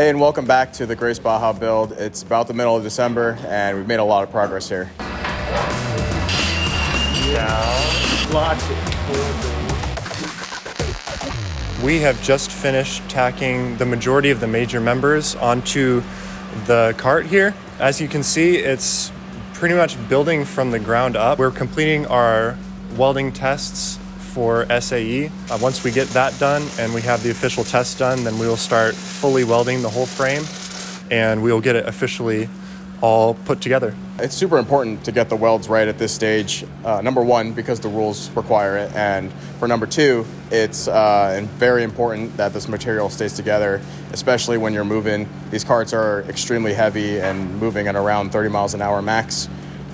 Hey, and welcome back to the Grace Baja build. It's about the middle of December, and we've made a lot of progress here. We have just finished tacking the majority of the major members onto the cart here. As you can see, it's pretty much building from the ground up. We're completing our welding tests for SAE. Once we get that done and we have the official test done, then we will start fully welding the whole frame and we will get it officially all put together. It's super important to get the welds right at this stage. Number one, because the rules require it. And for number two, it's very important that this material stays together, especially when you're moving. These carts are extremely heavy and moving at around 30 miles an hour max.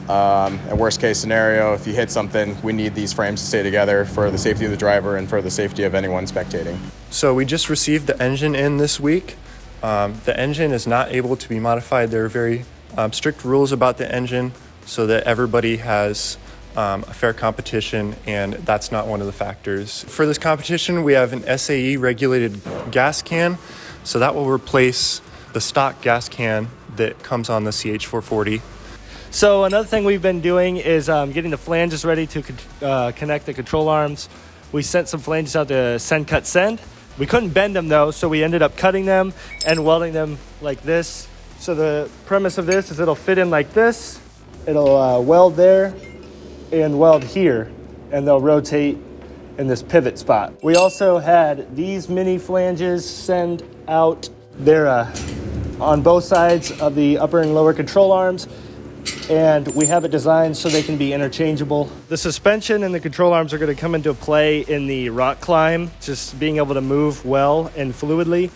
And worst case scenario, if you hit something, we need these frames to stay together for the safety of the driver and for the safety of anyone spectating. So we just received the engine in this week. The engine is not able to be modified. There are very strict rules about the engine so that everybody has a fair competition, and that's not one of the factors. For this competition, we have an SAE regulated gas can, so that will replace the stock gas can that comes on the CH440. So another thing we've been doing is getting the flanges ready to connect the control arms. We sent some flanges out to send, cut, send. We couldn't bend them though, so we ended up cutting them and welding them like this. So the premise of this is it'll fit in like this. It'll weld there and weld here, and they'll rotate in this pivot spot. We also had these mini flanges send out. They're on both sides of the upper and lower control arms, and we have it designed so they can be interchangeable. The suspension and the control arms are going to come into play in the rock climb, just being able to move well and fluidly.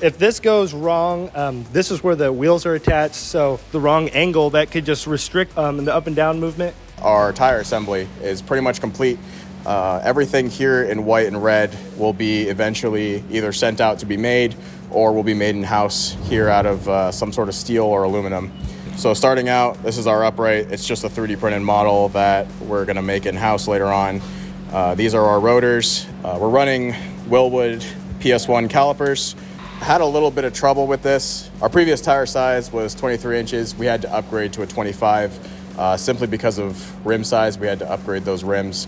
If this goes wrong, this is where the wheels are attached, so the wrong angle, that could just restrict the up and down movement. Our tire assembly is pretty much complete. Everything here in white and red will be eventually either sent out to be made or will be made in-house here out of some sort of steel or aluminum. So starting out, this is our upright. It's just a 3D printed model that we're gonna make in-house later on. These are our rotors. We're running Willwood PS1 calipers. Had a little bit of trouble with this. Our previous tire size was 23 inches. We had to upgrade to a 25 simply because of rim size. We had to upgrade those rims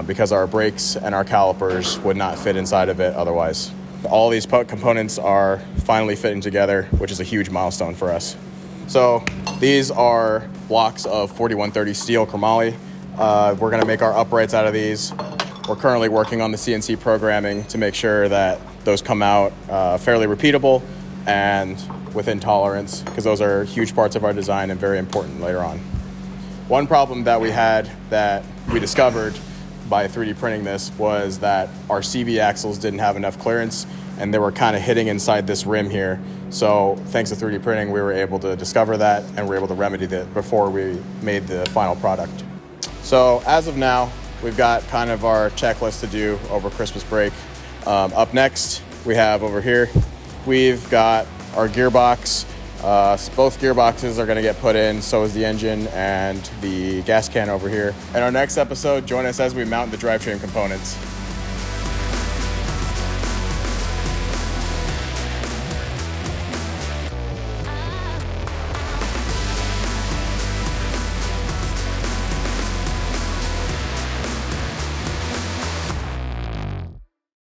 because our brakes and our calipers would not fit inside of it otherwise. All these components are finally fitting together, which is a huge milestone for us. So these are blocks of 4130 steel chromoly. We're gonna make our uprights out of these. We're currently working on the CNC programming to make sure that those come out fairly repeatable and within tolerance, because those are huge parts of our design and very important later on. One problem that we had that we discovered by 3D printing this was that our CV axles didn't have enough clearance and they were kind of hitting inside this rim here. So thanks to 3D printing, we were able to discover that and we were able to remedy that before we made the final product. So as of now, we've got kind of our checklist to do over Christmas break. Up next, we have over here, we've got our gearbox. Both gearboxes are gonna get put in, so is the engine and the gas can over here. In our next episode, join us as we mount the drivetrain components.